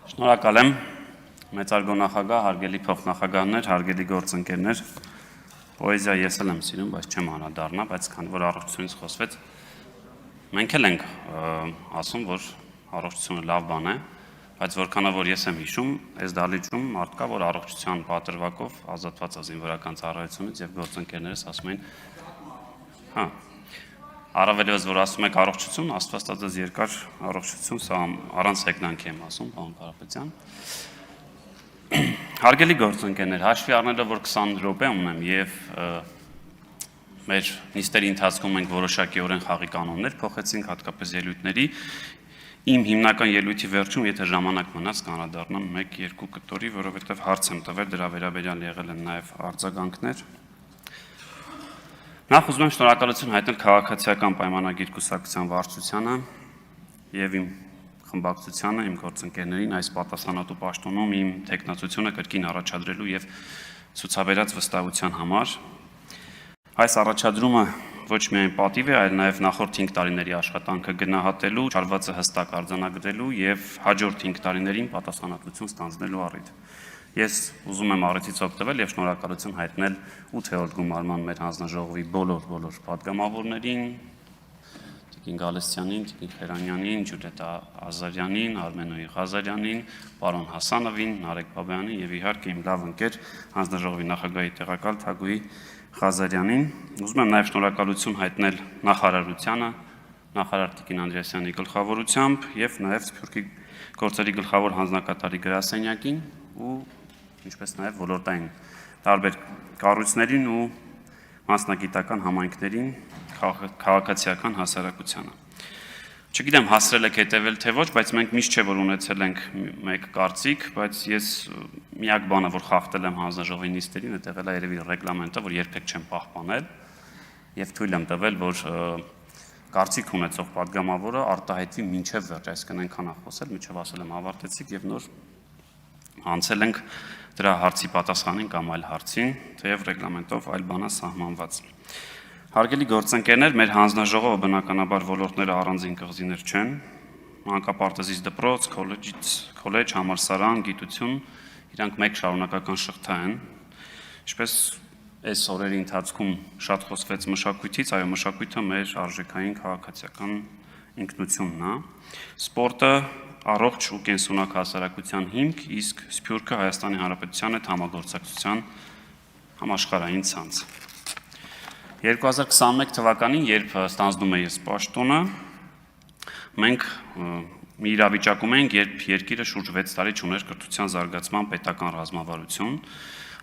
Շնորհակալ եմ, մեծարգո նախագահ, հարգելի փոխնախագահներ, հարգելի գործընկերներ, պոեզիա ես էլ եմ սիրում, բայց չեմ անդրադառնա, բայց քանի որ առողջությունից խոսվեց, մենք էլ ենք ասում, որ առողջությունը լավ բան է, բայց որքանով որ ես եմ հիշում, այս դահլիճում մարդ կա, որ առողջության պատրվակով ազատված է զինվորական ծառայությունից եւ գործընկերներս ասում են, Առավելևս, որ ասում եք առողջություն, աստվածածած երկար առողջություն, սա առանց հեգնանքի եմ ասում, պարոն Կարապետյան։ Հարգելի գործընկերներ, հաշվի առնելով, որ 20 րոպե ունեմ եւ մեր նիստերի ընթացքում մենք որոշակիորեն խաղի կանոններ փոխեցինք, հատկապես ելույթների։ Իմ հիմնական ելույթի վերջում, եթե ժամանակ մնաց, կանադառնամ 1-2 կտորի, որովհետեւ հարց եմ տվել, դրա վերաբերյալ եղել են նաեւ արձագանքներ։ Նախ ուզում եմ շնորհակալություն հայտնել քաղաքացիական պայմանագիր կուսակցության վարչությանը եւ իմ խմբակցությանը, իմ գործընկերներին այս պատասխանատու պաշտոնում իմ տեխնացությունը կրկին առաջադրելու եւ ցուցաբերած վստահության համար։ Այս առաջադրումը ոչ միայն պատիվ է, այլ նաեւ նախորդ 5 տարիների աշխատանքը գնահատելու, չարվածը հստակ արձանագրելու եւ հաջորդ 5 տարիներին պատասխանատվություն ստանձնելու առիթ։ Ես ուզում եմ առիթից օգտվել եւ շնորհակալություն հայտնել 8-րդ գումարման մեր հանձնաժողովի բոլոր պատգամավորներին, Տիկին Գալստյանին, Տիկին Խերանյանին, Ջուլիետա Ազարյանին, Արմենոյի Ղազարյանին, պարոն Հասանովին, Նարեկ Բաբյանին եւ իհարկե իմ լավ ընկեր հանձնաժողովի նախագահի տեղակալ Թագուհի Ղազարյանին։ Ուզում եմ նաեւ շնորհակալություն հայտնել նախարարությանը, նախարար Տիկին Անդրեասյանի գլխավորությամբ եւ նաեւ Սփյուռքի գործերի գլխավոր հանձնակատարի գրասենյակին ու ինչպես նաև ոլորտային տարբեր կառույցներին ու մասնագիտական համայնքներին, քաղաքացիական հասարակությանը։ Չգիտեմ հասրել եք հետևել թե ոչ, բայց մենք միշտ չէ որ ունեցել ենք մեկ կարծիք, բայց ես միակ բանը որ խախտել եմ հանձնաժողովի նիստերին, դա եղել է երևի ռեգլամենտը, որ երբեք չեմ պահպանել եւ թույլ եմ տվել, որ կարծիք ունեցող падգամավորը արտահայտվի մինչեւ վերջ, այսինքն այնքան է խոսել, մինչեւ ասել եմ ավարտեցիք եւ նոր անցել ենք դրա հարցի պատասխանին կամ այլ հարցին, թեև ռեգլամենտով այլ բան է սահմանված։ Հարգելի գործընկերներ, մեր հանձնաժողովը բնականաբար ոլորտները առանձին կղզիներ չեն, մանկապարտեզից դպրոց, քոլեջ, համալսարան, գիտություն, իրանք մեկ շարունակական շղթա են։ Ինչպես այս օրերի ընթացքում շատ խոսվեց մշակույթից, այո, մշակույթը մեր արժեքային քաղաքացիական ինքնությունն է։ Սպորտը առողջ ու կենսունակ հասարակության հիմք, իսկ Սփյուռքը Հայաստանի Հանրապետության հետ համագործակցության համաշխարհային ցանց։ 2021 թվականին, երբ ստանձնում էի ես պաշտոնը, մենք մի իրավիճակում էինք, երբ երկիրը շուրջ 6 տարի չուներ կրթության զարգացման պետական ռազմավարություն։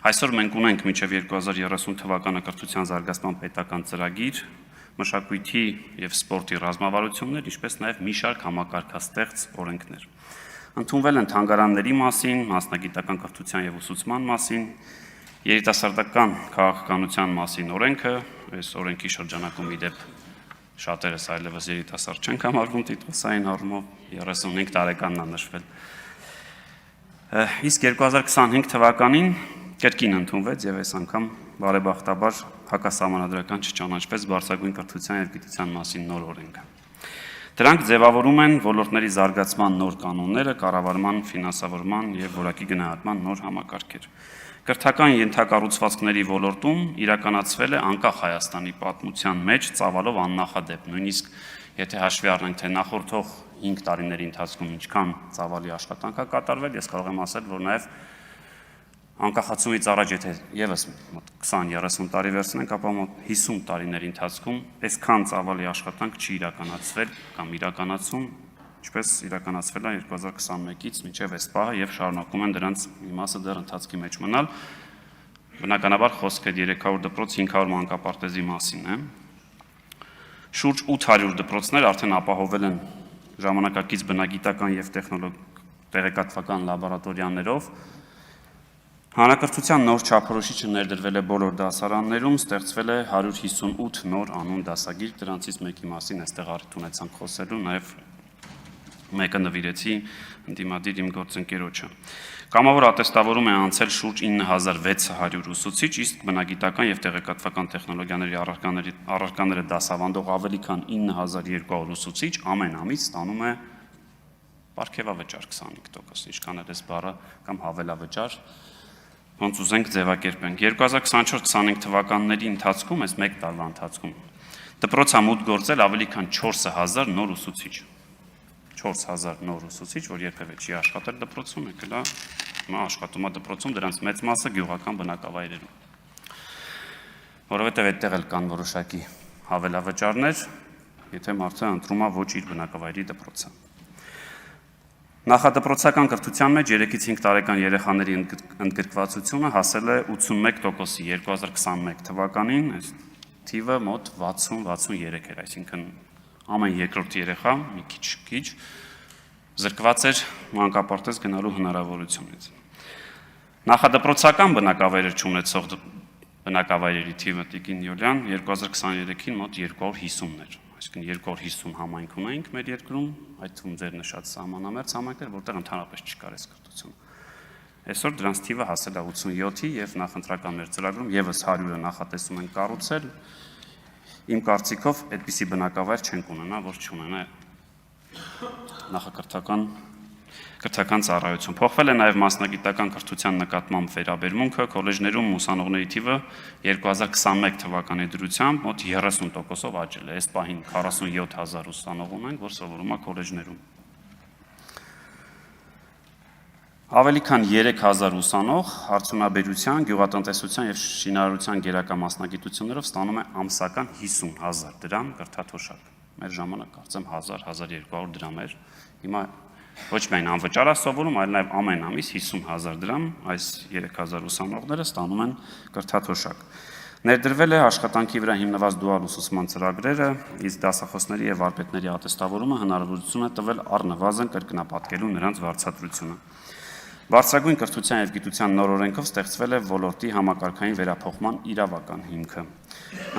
Այսօր մենք ունենք մինչև 2030 թվականը կրթության զարգացման պետական ծրագիր, մշակույթի եւ սպորտի ռազմավարություններ, ինչպես նաեւ մի շարք համակարգաստեղծ օրենքներ։ Ընդունվել են թանգարանների մասին, մասնագիտական կրթության եւ ուսուցման մասին, երիտասարդական քաղաքականության մասին օրենքը, այս օրենքի շրջանակում իդեպ շատերս այլևս երիտասարդ չենք համարվում տիտղոսային առումով, 35 տարեկանն է նշվել։ Իսկ 2025 թվականին կրկին ընդունվեց եւ այս անգամ բարեբախտաբար հակասահմանադրական չճանաչվեց բարձրագույն կրթության եւ գիտության մասին նոր օրենքը։ Դրանք ձևավորում են ոլորտների զարգացման նոր կանոնները, կառավարման, ֆինանսավորման եւ որակի գնահատման նոր համակարգեր։ Կրթական ենթակառուցվածքների ոլորտում իրականացվել է անկախ Հայաստանի պատմության մեջ ծավալով աննախադեպ, նույնիսկ եթե հաշվի առնենք թե նախորդող 5 տարիների ընթացքում ինչքան ծավալի աշխատանք է կատարվել, ես կարող եմ ասել, որ նաեւ անկախացումից առաջ եթե եւս 20-30 տարի վերցնենք, ապա մոտ 50 տարիների ընթացքում այսքան ծավալի աշխատանք չի իրականացվել կամ իրականացում, ինչպես իրականացվել է 2021-ից մինչև այս պահը եւ շարունակում են դրանց մի մասը դեռ ընթացքի մեջ մնալ։ Բնականաբար խոսքը 300 դպրոց, 500 մանկապարտեզի մասին է։ Շուրջ 800 դպրոցներ արդեն ապահովել են ժամանակակից բնագիտական եւ տեղեկատվական լաբորատորիաներով։ Հանրակրթության նոր չափորոշիչը ներդրվել է բոլոր դասարաններում, ստեղծվել է 158 նոր անուն դասագիր, դրանցից մեկի մասին այստեղ առիթ ունեցանք խոսելու, նաև մեկը նվիրեցի ընդդիմադիր իմ գործընկերոջը։ Կամավոր ատեստավորում է անցել շուրջ 9600 ուսուցիչ, իսկ բնագիտական եւ տեղեկատվական տեխնոլոգիաների առարկաները դասավանդող ավելի քան 9200 ուսուցիչ ամեն ամիս ստանում է Պարգևավճար 25%, ինչքան էլ էս բառը կամ հավելավճար, ոնց ուզենք ձևակերպենք։ 2024-25 թվականների ընթացքում, այս մեկ տարվա ընթացքում, դպրոց մուտք գործել ավելի քան 4000 նոր ուսուցիչ։ 4000 նոր ուսուցիչ, որ երբևէ չի աշխատել դպրոցում, եկել է, հիմա աշխատում է դպրոցում, դրանց մեծ մասը գյուղական բնակավայրերում։ Որովհետև այդտեղ էլ կան որոշակի հավելավճարներ, եթե մարդը ընտրում է ոչ իր բնակավայրի դպրոցը։ Նախադպրոցական կրթության մեջ 3-ից 5 տարեկան երեխաների ընդգրկվածությունը հասել է 81%-ի 2021 թվականին, այս թիվը մոտ 60-63 էր, այսինքն ամեն երկրորդ երեխա մի քիչ զրկված էր մանկապարտեզ գնալու հնարավորությունից։ Նախադպրոցական բնակավայրեր չունեցող բնակավայրերի թիվը Տիկին Յոլյան 2023-ին մոտ 250 էր, այսինքն 250 համայնք ունենք մեր երկրում, այդ թվում ձեր նշած սահմանամերձ համայնքներ, որտեղ ընդհանրապես չկար այս կրթությունը։ Այսօր դրանց թիվը հասել է 87-ի եւ նախընտրական մեր ծրագրում եւս 100-ը նախատեսում են կառուցել։ Իմ կարծիքով այդպիսի բնակավայր չենք ունենա, որ չունենա նախակրթական ծառայություն։ Փոխվել է նաև մասնագիտական կրթության նկատմամբ վերաբերմունքը, քոլեջներում ուսանողների թիվը 2021 թվականի դրությամբ մոտ 30%-ով աճել է։ Այս պահին 47000 ուսանող ունենք, որ սովորում է քոլեջներում։ Ավելի քան 3000 ուսանող արդյունաբերության, գյուղատնտեսության եւ շինարարության գերակա մասնագիտություններով ստանում է ամսական 50000 դրամ կրթաթոշակ։ Մեր ժամանակ կարծեմ 1000-1200 դրամ էր։ Հիմա ոչ միայն անվճար է սովորում, այլ նաև ամեն ամիս 50000 դրամ այս 3000 ուսանողները ստանում են կրթաթոշակ։ Ներդրվել է աշխատանքի վրա հիմնված դուալ ուսուցման ծրագրերը, իսկ դասախոսների եւ վարպետների ատեստավորումը հնարավորություն է տվել առնվազն կրկնապատկելու նրանց վարձատրությունը։ Բարձրագույն կրթության եւ գիտության նոր օրենքով ստեղծվել է ոլորտի համակարգային վերափոխման իրավական հիմքը։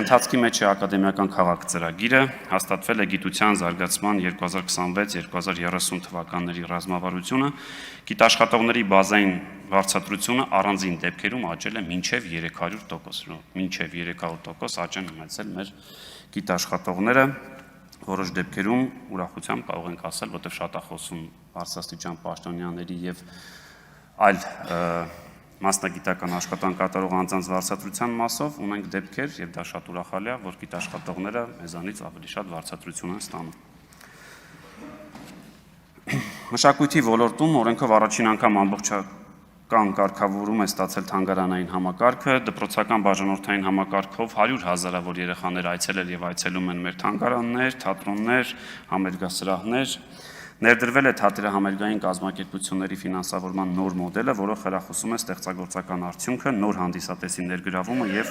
Ընթացքի մեջ է ակադեմիական քաղաք ծրագիրը, հաստատվել է գիտության զարգացման 2026-2030 թվականների ռազմավարությունը, գիտաշխատողների բազային վարձատրությունը առանձին դեպքերում աճել է մինչև 300%, մինչև 300% աճ են ունեցել մեր գիտաշխատողները, որոշ դեպքերում ուրախությամբ կարող ենք ասել, որտեղ շատ է խոսում բարձրաստիճան պաշտոնյաների եւ այլ մասնագիտական աշխատանք կատարող անձանց վարձատրության մասով ունենք դեպքեր, եւ դա շատ ուրախալի է, որ գիտաշխատողները մեզանից ավելի շատ վարձատրություն են ստանում։ Մշակույթի ոլորտում օրենքով առաջին անգամ ամբողջական կարգավորում է ստացել թանգարանային համակարգը, դպրոցական բաժանորդային համակարգով 100,000-ավոր երեխաներ այցելել եւ այցելում են մեր թանգարաններ, թատրոններ, համերգասրահներ։ Ներդրվել է թատերահամերգային կազմակերպությունների ֆինանսավորման նոր մոդելը, որը խրախուսում է ստեղծագործական արդյունքը, նոր հանդիսատեսի ներգրավումը եւ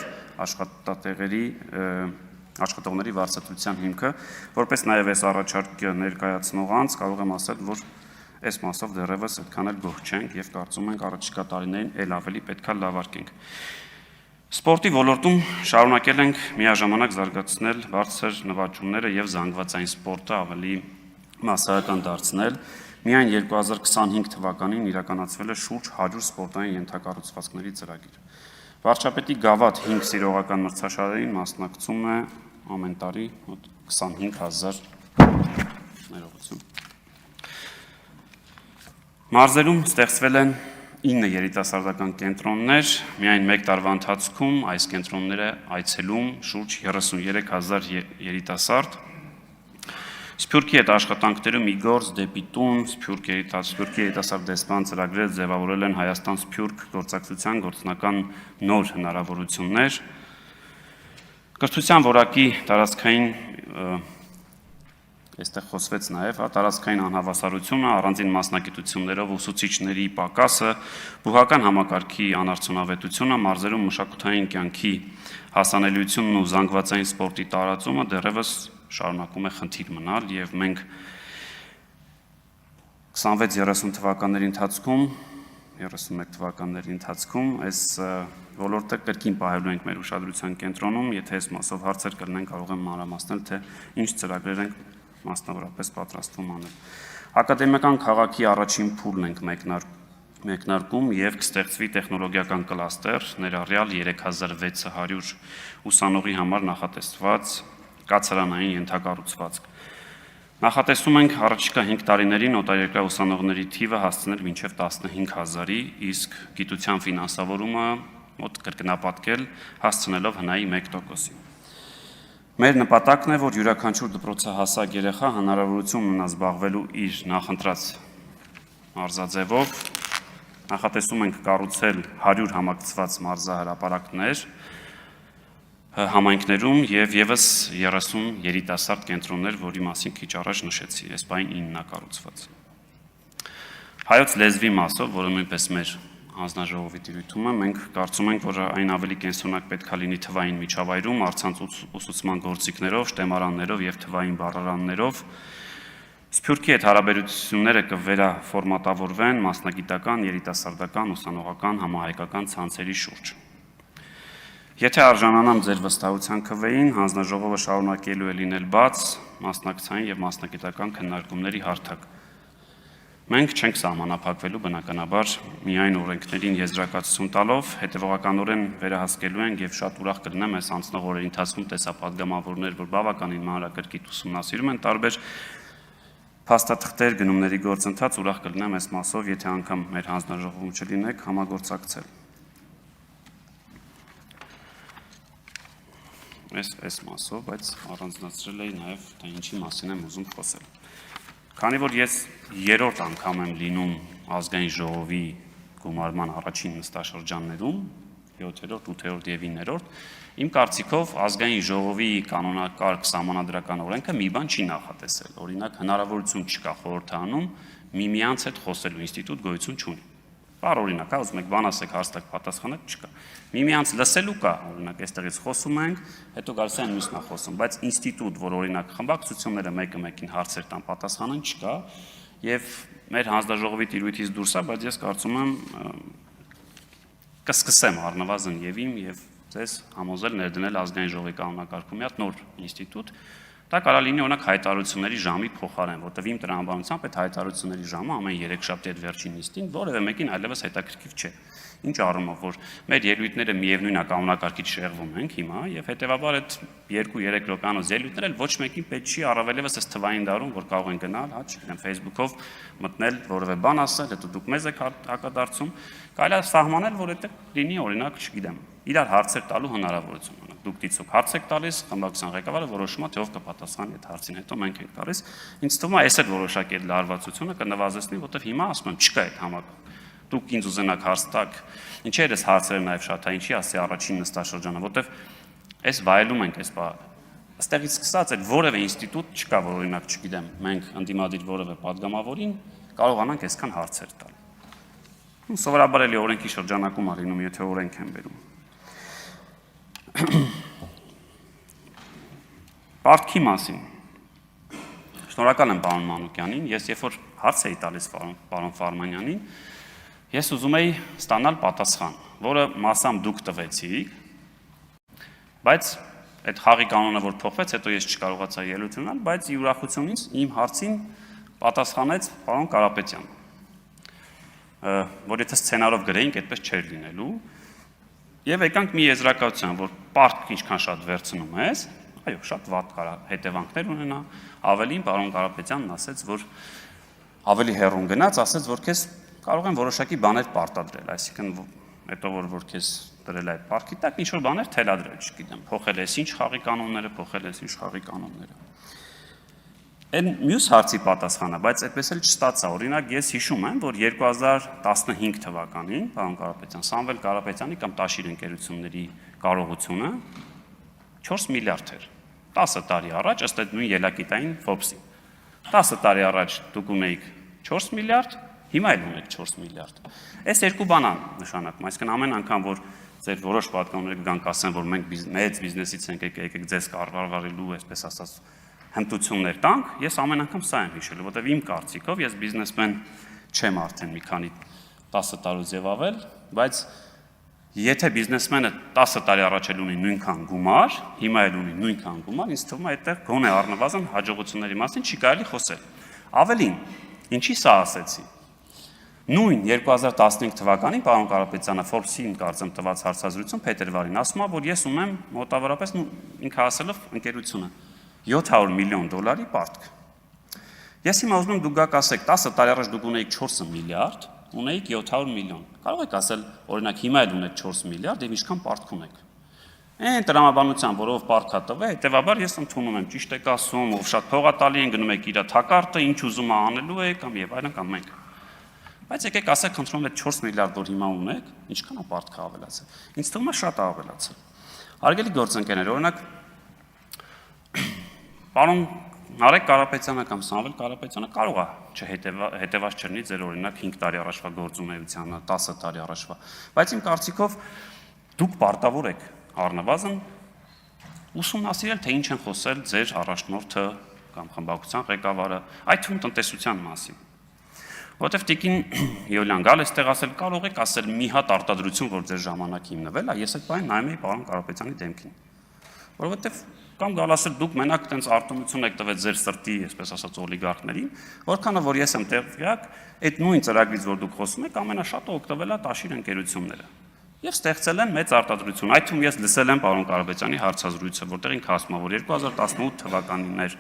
աշխատողների վարձատրության հիմքը, որպես նաեւ այս առաջարկը ներկայացնող անձ կարող եմ ասել, որ այս մասով դեռևս այդքան էլ գոհ չենք եւ կարծում ենք առաջիկա տարիներին ել ավելի պետքա լավարկենք։ Սպորտի ոլորտում շարունակել ենք միաժամանակ զարգացնել բարձր նվաճումները եւ զանգվածային սպորտը ավելի մասսայական դարձնել, միայն 2025 թվականին իրականացվել է շուրջ 100 սպորտային ենթակառուցվածքների ծրագիր։ Վարչապետի գավաթ 5 սիրողական մրցաշարերին մասնակցում է ամեն տարի մոտ 25000 ներողություն։ Մարզերում ստեղծվել են 9 երիտասարդական կենտրոններ, միայն մեկ տարվա ընթացքում այս կենտրոնները այցելում շուրջ 33000 երիտասարդ։ Սփյուռքի հետ աշխատանքներում մի գործ դեպի տուն, Սփյուռքի երիտասարդ դեսպան ծրագրերը ձևավորել են Հայաստան-Սփյուռք գործակցության գործնական նոր հնարավորություններ։ Կրթության որակի տարածքային, այստեղ խոսվեց նաև, տարածքային անհավասարությունը, առանձին մասնագիտություններով ուսուցիչների պակասը, բուհական համակարգի անարդյունավետությունը, մարզերում մշակութային կյանքի հասանելիությունն ու զանգվածային սպորտի տարածումը դեռևս շարունակում է խնդիր մնալ եւ մենք 26-30 թվականների ընթացքում 31 թվականների ընթացքում այս ոլորտը կրկին պահելու ենք մեր ուշադրության կենտրոնում, եթե այս մասով հարցեր կլինեն կարող եմ մանրամասնել, թե ինչ ծրագրեր ենք մասնավորապես պատրաստվում անել։ Ակադեմիական քաղաքի առաջին փուլն ենք մեկնարկում եւ կստեղծվի տեխնոլոգիական կլաստեր, ներառյալ 3600 ուսանողի համար նախատեսված կացարանային ենթակառուցվածք։ Նախատեսում ենք առաջիկա 5 տարիներին օտարերկրյա ուսանողների թիվը հասցնել մինչև 15,000-ի, իսկ գիտության ֆինանսավորումը մոտ կրկնապատկել հասցնելով հնայի 1%-ի։ Մեր նպատակն է, որ յուրաքանչյուր դպրոցահասակ երեխա հնարավորություն ունենա զբաղվելու իր նախընտրած մարզաձևով, նախատեսում ենք կառուցել 100 համակցված մարզահրապարակներ համայնքներում եւ եւս 30 երիտասարդ կենտրոններ, որի մասին քիչ առաջ նշեցի, այս բային 9-ն կառուցված։ Հայոց լեզվի մասով, որը նույնպես մեր հանձնաժողովի տիրույթում է, մենք կարծում ենք, որ այն ավելի կենսունակ պետք է լինի թվային միջավայրում, առցանց ուսուցման գործիքներով, շտեմարաններով եւ թվային բառարաններով։ Սփյուռքի հետ հարաբերությունները կվերաֆորմատավորվեն մասնագիտական, երիտասարդական, ուսանողական, համահայկական ցանցերի շուրջ։ Եթե արժանանամ ձեր վստահության քվեին, հանձնաժողովը շարունակելու է լինել բաց, մասնակցային եւ մասնագիտական քննարկումների հարթակ։ Մենք չենք սահմանափակվելու բնականաբար միայն օրենքներին եզրակացություն տալով, հետևողականորեն վերահսկելու ենք եւ շատ ուրախ կլինեմ այս անցնող օրերի ընթացքում տեսապատգամավորներ, որ բավականին մանրակրկիտ ուսումնասիրում են տարբեր փաստաթղթեր, գնումների գործընթաց, ուրախ կլինեմ այս մասով, եթե անգամ մեր հանձնաժողովում չլինեք, համագործակցել։ Այս մասով, բայց առանձնացրել էի նաև թե ինչի մասին եմ ուզում խոսել։ Քանի որ ես երրորդ անգամ եմ լինում ազգային ժողովի գումարման առաջին նստաշրջաններում, 7-րդ, 8-րդ եւ 9-րդ, իմ կարծիքով ազգային ժողովի կանոնակարգ սահմանադրական օրենքը մի բան չի նախատեսել։ Օրինակ, հնարավորություն չկա խորհրդանում միմյանց հետ խոսելու ինստիտուտ գոյություն չունի։ Բառ օրինակ, ուզում եք բան ասեք, հաստատ պատասխանեք, չկա։ Միմյանց լսելու կա, օրինակ, այստեղից խոսում ենք, հետո գալիս են մյուսն է խոսում, բայց ինստիտուտ, որ օրինակ խմբակցությունները մեկը մեկին հարցեր տան պատասխանեն, չկա, եւ մեր հանձնաժողովի տիրույթից դուրս է, բայց ես կարծում եմ կսկսեմ առնվազն եւ իմ եւ ձեզ համոզել ներդնել ազգային ժողովի կանոնակարգում մի հատ նոր ինստիտուտ։ Դա կարող լինի օրինակ հայտարարությունների ժամի փոխարեն, որտեղ իմ տրամաբանությամբ այդ հայտարարությունների ժամը ամեն 3 շաբթի այդ վերջին նիստին որևէ մեկին այլևս հետաքրքիր չէ։ Ինչ առումով, որ մեր ելույթները միևնույն է կանոնակարգից շեղվում ենք հիմա եւ հետեւաբար այդ 2-3 րոպեանոց ելույթներ էլ ոչ մեկին պետք չի առավելևս այս թվային դարում, որ կարող են գնալ, հա, չգիտեմ, Facebook-ով մտնել որևէ բան ասել, հետո դուք մեզ եք հակադարձում, կարելի է սահմանել, որ դա լինի օրինակ, չգիտեմ, իրար հարցեր տալու հնարավորություն ունենք։ Դուք դիցուք հարց եք տալիս, խմբակցության ղեկավարը որոշում է, թե ով կպատասխանի այդ հարցին, հետո մենք ենք տալիս։ Ինձ թվում է, այս այդ որոշակի լարվածությունը կնվազեցնի, որտեղ հիմա ասում եմ, չկա այդ համակարգ։ Դուք ինձ ուզենաք հարց տաք, ինչի էր այս հարցերը նաև շատ, ինչի ասի առաջին նստաշրջանը, որտեղ այս վայելում ենք այս բառը։ Այստեղից սկսած այդ որևէ ինստիտուտ չկա, որ օրինակ, չգիտեմ, մենք ընդդիմադիր որևէ падգամավորին կարողանանք այսքան հարցեր տալ։ Սովորաբար էլի օրենքի շրջանակում է լինում, եթե օրենք են բերում։ Պարտքի մասին։ Շնորհակալ եմ պարոն Մանուկյանին, ես երբ որ հարց էի տալիս պարոն Ֆարմանյանին, ես ուզում էի ստանալ պատասխան, որը մասամբ դուք տվեցիք, բայց այդ խաղի կանոնը որ փոխվեց, հետո ես չկարողացա ելույթ ունենալ, բայց ի ուրախությունից իմ հարցին պատասխանեց պարոն Կարապետյանը, որ եթե սցենարով գրեինք, այդպես չէր լինելու, եւ եկանք մի եզրակացության, որ պարտք ինչքան շատ վերցնում ես, այո, շատ վատ կարա հետևանքներ ունենա, ավելին պարոն Կարապետյանն ասեց, որ ավելի հեռուն գնաց, ասեց, որ քեզ կարող են որոշակի բաներ պարտադրել, այսինքն հետո որ քեզ դրել այդ պարտքի տակ ինչ որ բաներ թելադրել, չգիտեմ, փոխել ես ինչ խաղի կանոնները, փոխել ես ինչ խաղի կանոնները։ Այն մյուս հարցի պատասխանը, բայց այդպես էլ չստացա։ Օրինակ ես հիշում եմ, որ 2015 թվականին, պարոն Կարապետյան, Սամվել Կարապետյանի կամ Տաշիր ընկերությունների կարողությունը 4 միլիարդ էր։ 10 տարի առաջ, ըստ այդ նույն ելակետային Forbes-ի։ 10 տարի առաջ դուք ունեիք 4 միլիարդ, հիմա էլ ունեք 4 միլիարդ։ Այս երկու բան է նշանակում, այսինքն ամեն անգամ որ ձեր որոշ պատկանողներ գանք ասեն, որ մենք մեծ բիզնեսից ենք եկեք ձեզ կառավարելու, այսպես ասած, հմտություններ տանք, ես ամեն անգամ սա եմ հիշելու, որտեղ իմ կարծիքով ես բիզնեսմեն չեմ արդեն մի քանի 10 տարուց եւ ավել, բայց եթե բիզնեսմենը 10 տարի առաջ էլ ունի նույնքան գումար, հիմա էլ ունի նույնքան գումար, ինձ թվում է այդտեղ գոնե առնվազն հաջողությունների մասին չի կարելի խոսել։ Ավելին, ինչի սա ասեցի։ Նույն 2015 թվականին պարոն Կարապետյանը Forbes-ին կարծեմ տված հարցազրույցում փետրվարին ասում է, որ ես ունեմ մոտավորապես ինքը ասելով ընկերությունը $700 միլիոն պարտք։ Ես հիմա ուզում եմ դուք գաք ասեք, 10 տարի առաջ դուք ունեիք 4 միլիարդ, ունեիք 700 միլիոն։ Կարող եք ասել, օրինակ հիմա էլ ունեք 4 միլիարդ եւ ինչքան պարտք ունեք։ Այն տրամաբանության, որով պարտքա տվել, հետեւաբար ես ընդունում եմ, ճիշտ եք ասում, ով շատ փող է տալի են, գնում եք իր թակարդը, ինչ ուզում է անելու է կամ եւ այլն կամ մենք։ Բայց եկեք ասեք, խնդրում եմ, այդ 4 միլիարդ որ հիմա ունեք, ինչքան է պարտքա ավելացել։ Ինձ թվում է շատ է ավելացել։ Հարգելի գործընկերներ, օրինակ պարոն Նարեկ Կարապետյանը կամ Սամվել Կարապետյանը կարող է չհետևած չլինի ձեր օրինակ 5 տարի առաջվա գործունեությանը, 10 տարի առաջվա, բայց իմ կարծիքով դուք պարտավոր եք առնվազն ուսումնասիրել, թե ինչ են խոսել ձեր առաջնորդը կամ խմբակցության ղեկավարը, այդ թվում տնտեսության մասին։ Որտեվ Տիկին Յոլյան գալ էստեղ ասել, կարող եք ասել մի հատ արտադրություն, որ ձեր ժամանակ հիմնվել է, ես այդ բանը նայում էի պարոն Կարապետյանի դեմքին։ Որովհետև կամ գալ ասել դուք մենակ տենց արտոնություն եք տվել ձեր սրտի, այսպես ասած, օլիգարխներին, որքանը որ ես եմ տեղյակ, այդ նույն ծրագրից, որ դուք խոսում եք, ամենաշատը օգտվել է տաշիր ընկերությունները։ Եվ ստեղծել են մեծ արտադրություն։ Այդ թվում ես լսել եմ պարոն Կարապետյանի հարցազրույցը, որտեղ ինքը ասում է, որ 2018 թվականին էր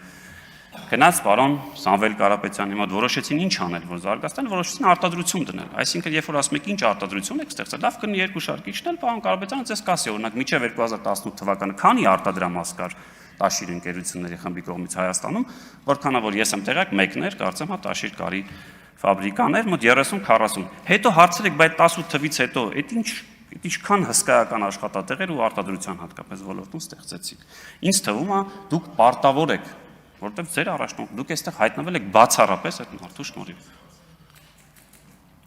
գնաց պարոն Սամվել Կարապետյանի մոտ, որոշեցին ինչ անել, որ զարգացնել, որոշեցին արտադրություն դնել։ Այսինքն, երբ որ ասում եք ինչ արտադրություն եք ստեղծել, լավ կնի երկու շարք իջնել, պարոն Կարապետյանը ձեզ կասի, օրինակ, մինչև 2018 թվականը քանի արտադրամաս կար տաշիր ընկերությունների խմբի կողմից Հայաստանում, որքանա որ ես եմ տեղյակ, մեկն էր, կարծեմ, հա տաշիր կարի ֆաբրիկաներ, մոտ 30-40։ Հետո հարցրեք, բայց 18 թվից հետո, այդ ինչքան հսկայական աշխատատեղեր ու արտադրության հատկապես ոլորտում ստեղծեցիք։ Ինձ թվում է, դուք պարտավոր եք, որտեղ ձեր առաջնորդ դուք այստեղ հայտնվել եք բացառապես այդ մարդու շնորհիվ։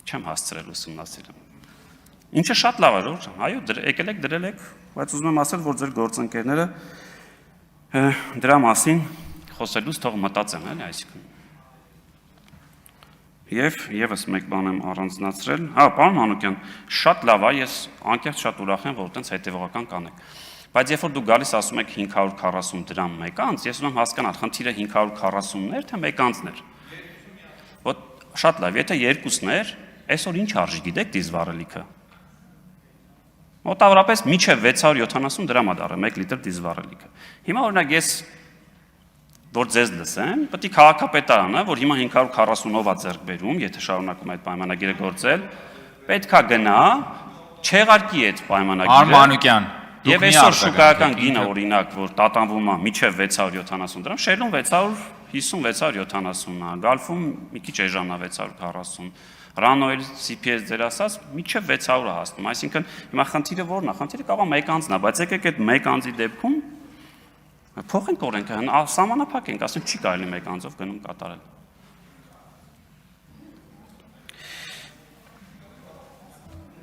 Չեմ հասցրել ուսումնասիրել։ Ինչը շատ լավ է, որ այո, եկել եք դրել եք, բայց ուզում եմ ասել, որ ձեր գործընկերները դրա մասին խոսելուց թող մտածեն, էլի, այսինքն։ Եվ եւս մեկ բան եմ առանձնացրել։ Հա, պարոն Մանուկյան, շատ լավ է, ես անկեղծ շատ ուրախ եմ, որ տենց հետևողական կանեք։ Բայց երբ որ դուք գալիս ասում եք 540 դրամ մեկ անց, ես ուզում եմ հասկանալ, խնդիրը 540-ն էր, թե մեկ անցն էր։ Ոտ շատ լավ, եթե երկուսն էր, այսօր ինչ արժի գիտեք դիզվառելիքը։ Մոտավորապես մինչև 670 դրամ է դառը 1 լիտր դիզվառելիքը։ Հիմա օրինակ ես որ ձեզ լսեմ, պետք է քաղաքապետարանը, որ հիմա 540-ով է ձեռք բերում, եթե շարունակում այդ պայմանագիրը գործել, պետք է գնա, չեղարկի այդ պայմանագիրը։ Արմանուկյան, Եվ այսօր շուկայական գինը օրինակ, որ տատանվում է մինչև 670 դրամ, շերնում 650-670 է, գալֆում մի քիչ էժան է 640, Ռանոել CPS ձեր ասած մինչև 600 է հասնում, այսինքն հիմա խնդիրը որն է, խնդիրը կարող է մեկ անձն է, բայց եկեք այդ մեկ անձի դեպքում փոխենք օրենքը, սահմանափակ ենք, ասենք չի կարելի մեկ անձով գնում կատարել։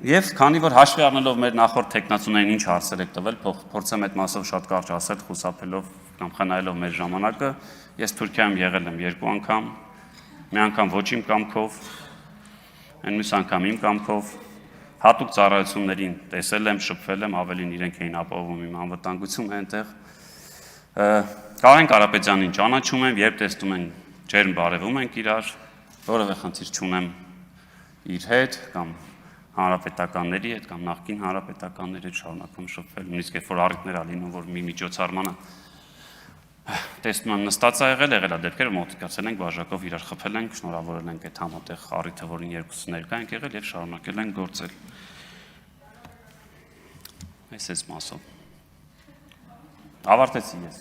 Եվ քանի որ հաշվի առնելով մեր նախորդ տեխնացուներին ինչ հարցեր եք տվել, փորձեմ այդ մասով շատ կարճ ասել, խուսափելով կամ խնայելով մեր ժամանակը, ես Թուրքիայում եղել եմ 2 անգամ, մի անգամ ոչ իմ կամքով, այն մյուս անգամ իմ կամքով, հատուկ ծառայություններին տեսել եմ, շփվել եմ, ավելին իրենք էին ապահովում իմ անվտանգությունը այնտեղ։ Կարեն Կարապետյանին ճանաչում եմ, երբ տեսնում են ջերմ բարևում ենք իրար, որևէ խնդիր չունեմ իր հետ կամ հանրապետականների հետ կամ նախկին հանրապետականների հետ շարունակում շփվել, նույնիսկ երբ որ առիթներ ա լինում, որ մի միջոցառմանը տեսնում եմ նստած ա եղել է դեպքեր, մոտիկացել ենք բաժակով իրար խփել ենք, շնորհավորել ենք այդ համատեղ առիթը, որին երկուսը ներկա ենք եղել եւ շարունակել ենք գործել։ Այս էս մասով։ Ավարտեցի ես։